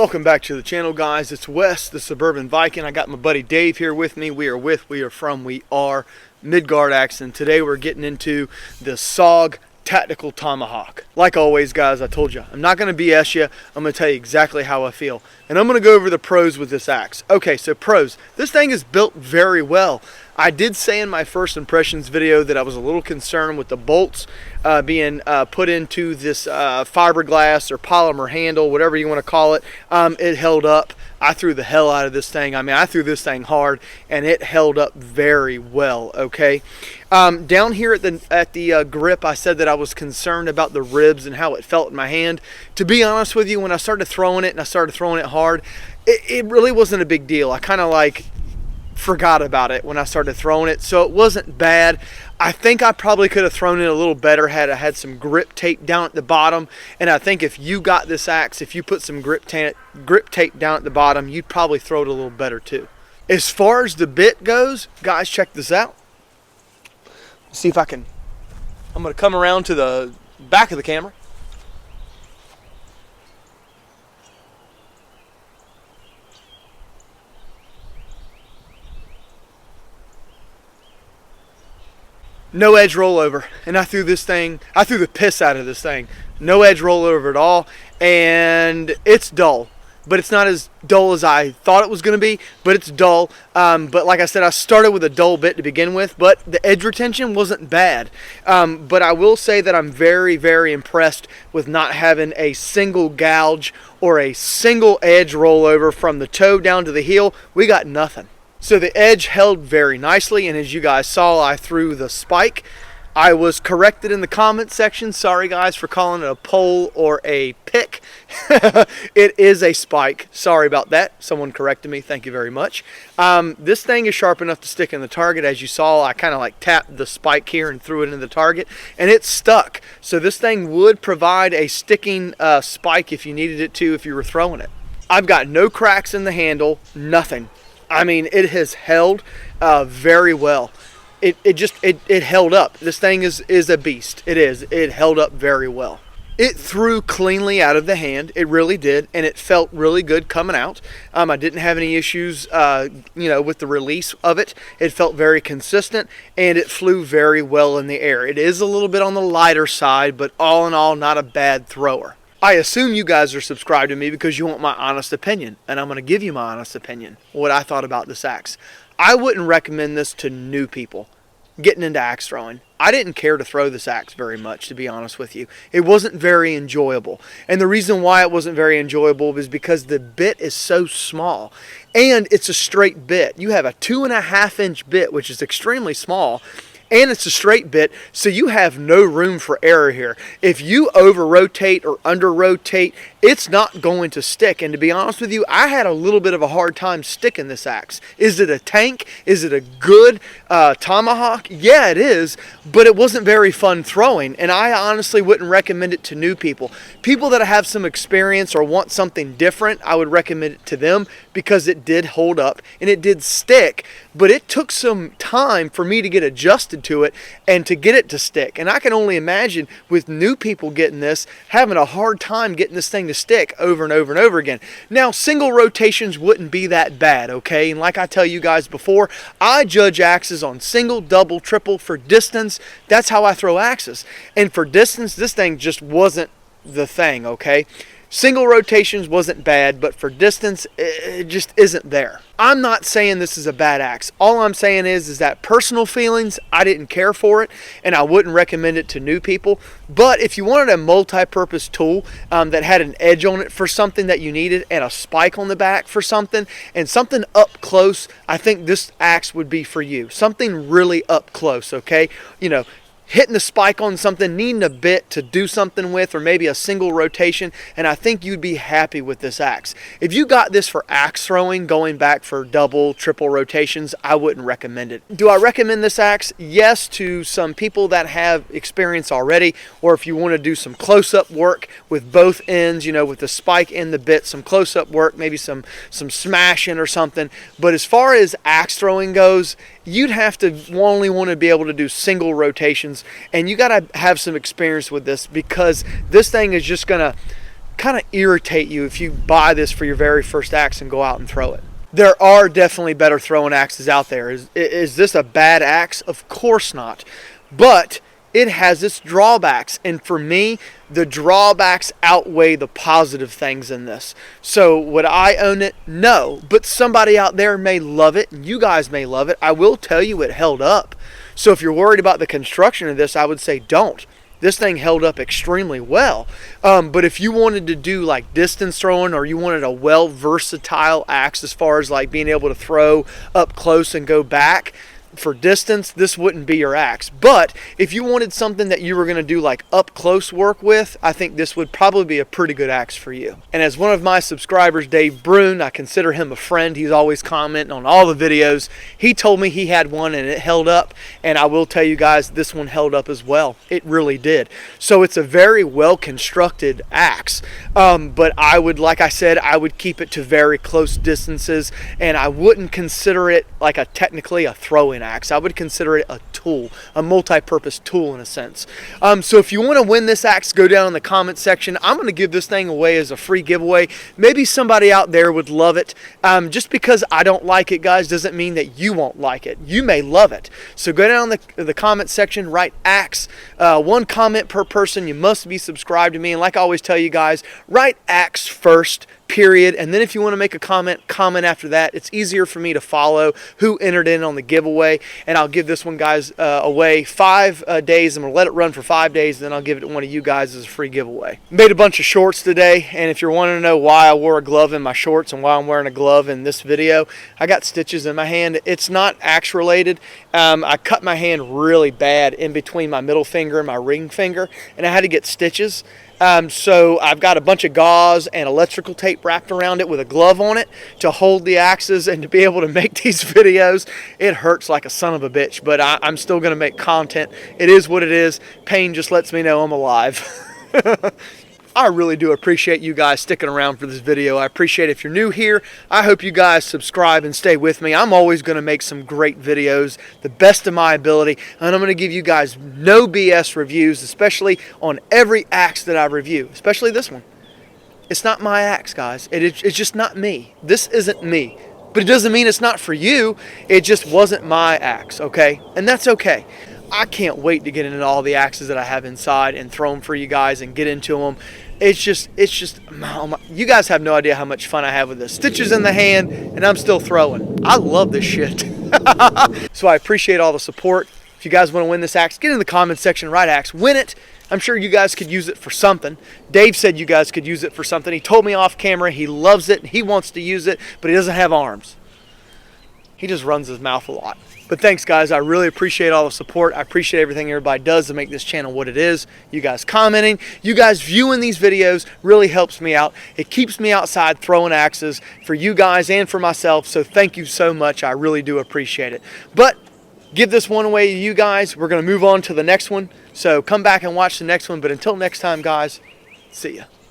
Welcome back to the channel, guys. It's Wes, the Suburban Viking. I got my buddy Dave here with me. We are Midgard Axe, and today we're getting into the SOG Tactical Tomahawk. Like always, guys, I told you, I'm not going to BS you. I'm going to tell you exactly how I feel. And I'm going to go over the pros with this axe. Okay, so pros. This thing is built very well. I did say in my first impressions video that I was a little concerned with the bolts being put into this fiberglass or polymer handle, whatever you want to call it. It held up. I threw the hell out of this thing. I mean, I threw this thing hard, and it held up very well, okay? Down here at the grip, I said that I was concerned about the ribs and how it felt in my hand. To be honest with you, when I started throwing it and I started throwing it hard, it really wasn't a big deal. I kind of like forgot about it when I started throwing it, so it wasn't bad. I think I probably could have thrown it a little better had I had some grip tape down at the bottom, and I think if you got this axe, if you put some grip tape down at the bottom, you'd probably throw it a little better too. As far as the bit goes, guys, check this out. See if I'm going to come around to the back of the camera. No edge rollover, and I threw the piss out of this thing. No edge rollover at all, and it's dull, but it's not as dull as I thought it was going to be, but it's dull. But like I said, I started with a dull bit to begin with, but the edge retention wasn't bad. But I will say that I'm very, very impressed with not having a single gouge or a single edge rollover from the toe down to the heel. We got nothing. So the edge held very nicely, and as you guys saw, I threw the spike. I was corrected in the comment section. Sorry guys for calling it a pole or a pick. It is a spike. Sorry about that. Someone corrected me. Thank you very much. This thing is sharp enough to stick in the target. As you saw, I kind of like tapped the spike here and threw it into the target, and it stuck. So this thing would provide a sticking spike if you needed it to, if you were throwing it. I've got no cracks in the handle, nothing. I mean, it has held very well. It held up. This thing is a beast. It held up very well. It threw cleanly out of the hand. It really did, and it felt really good coming out. I didn't have any issues, with the release of it. It felt very consistent, and it flew very well in the air. It is a little bit on the lighter side, but all in all, not a bad thrower. I assume you guys are subscribed to me because you want my honest opinion, and I'm going to give you my honest opinion, what I thought about this axe. I wouldn't recommend this to new people getting into axe throwing. I didn't care to throw this axe very much, to be honest with you. It wasn't very enjoyable, and the reason why it wasn't very enjoyable is because the bit is so small, and it's a straight bit. You have a 2.5-inch bit, which is extremely small, and it's a straight bit, so you have no room for error here. If you over-rotate or under-rotate, it's not going to stick. And to be honest with you, I had a little bit of a hard time sticking this axe. Is it a tank? Is it a good tomahawk? Yeah, it is, but it wasn't very fun throwing, and I honestly wouldn't recommend it to new people. People that have some experience or want something different, I would recommend it to them because it did hold up and it did stick, but it took some time for me to get adjusted to it and to get it to stick. And I can only imagine with new people getting this, having a hard time getting this thing to stick over and over and over again. Now, single rotations wouldn't be that bad, okay? And like I tell you guys before, I judge axes on single, double, triple for distance. That's how I throw axes. And for distance, this thing just wasn't the thing, okay? Single rotations wasn't bad, but for distance, it just isn't there. I'm not saying this is a bad axe. All I'm saying is that personal feelings, I didn't care for it, and I wouldn't recommend it to new people. But if you wanted a multi-purpose tool that had an edge on it for something that you needed and a spike on the back for something, and something up close, I think this axe would be for you. Something really up close, okay? You know, hitting the spike on something, needing a bit to do something with, or maybe a single rotation, and I think you'd be happy with this axe. If you got this for axe throwing, going back for double, triple rotations, I wouldn't recommend it. Do I recommend this axe? Yes, to some people that have experience already, or if you want to do some close-up work with both ends, you know, with the spike and the bit, some close-up work, maybe some smashing or something. But as far as axe throwing goes, you'd have to only want to be able to do single rotations, and you got to have some experience with this, because this thing is just gonna kind of irritate you if you buy this for your very first axe and go out and throw it. There are definitely better throwing axes out there. Is this a bad axe? Of course not. But it has its drawbacks. And for me, the drawbacks outweigh the positive things in this. So would I own it? No. But somebody out there may love it. You guys may love it. I will tell you it held up. So if you're worried about the construction of this, I would say don't. This thing held up extremely well. But if you wanted to do like distance throwing, or you wanted a well versatile axe as far as like being able to throw up close and go back for distance, this wouldn't be your axe. But if you wanted something that you were going to do like up close work with, I think this would probably be a pretty good axe for you. And as one of my subscribers, Dave Brune, I consider him a friend. He's always commenting on all the videos. He told me he had one and it held up, and I will tell you guys, this one held up as well. It really did. So it's a very well constructed axe. But I would, like I said, I would keep it to very close distances, and I wouldn't consider it like technically a throwing axe. I would consider it a tool, a multi-purpose tool in a sense. So if you want to win this axe, go down in the comment section. I'm going to give this thing away as a free giveaway. Maybe somebody out there would love it. Just because I don't like it, guys, doesn't mean that you won't like it. You may love it. So go down in the comment section, write axe. One comment per person. You must be subscribed to me. And like I always tell you guys, write axe first, period. And then if you want to make a comment after that. It's easier for me to follow who entered in on the giveaway. And I'll give this one, guys, away 5 days. I'm going to let it run for 5 days, and then I'll give it to one of you guys as a free giveaway. Made a bunch of shorts today, and if you're wanting to know why I wore a glove in my shorts and why I'm wearing a glove in this video, I got stitches in my hand. It's not axe related. I cut my hand really bad in between my middle finger and my ring finger, and I had to get stitches. So I've got a bunch of gauze and electrical tape wrapped around it with a glove on it to hold the axes and to be able to make these videos. It hurts like a son of a bitch, but I'm still going to make content. It is what it is. Pain just lets me know I'm alive. I really do appreciate you guys sticking around for this video. I appreciate it. If you're new here, I hope you guys subscribe and stay with me. I'm always going to make some great videos, the best of my ability, and I'm going to give you guys no BS reviews, especially on every axe that I review, especially this one. It's not my axe, guys. It's just not me. This isn't me. But it doesn't mean it's not for you. It just wasn't my axe, okay? And that's okay. I can't wait to get into all the axes that I have inside and throw them for you guys and get into them. It's just, you guys have no idea how much fun I have with this. Stitches in the hand, and I'm still throwing. I love this shit. So I appreciate all the support. If you guys want to win this axe, get in the comments section, write axe, win it. I'm sure you guys could use it for something. Dave said you guys could use it for something. He told me off camera he loves it, he wants to use it, but he doesn't have arms. He just runs his mouth a lot. But thanks, guys. I really appreciate all the support. I appreciate everything everybody does to make this channel what it is. You guys commenting, you guys viewing these videos really helps me out. It keeps me outside throwing axes for you guys and for myself. So thank you so much. I really do appreciate it. But give this one away to you guys. We're going to move on to the next one. So come back and watch the next one. But until next time, guys, see ya.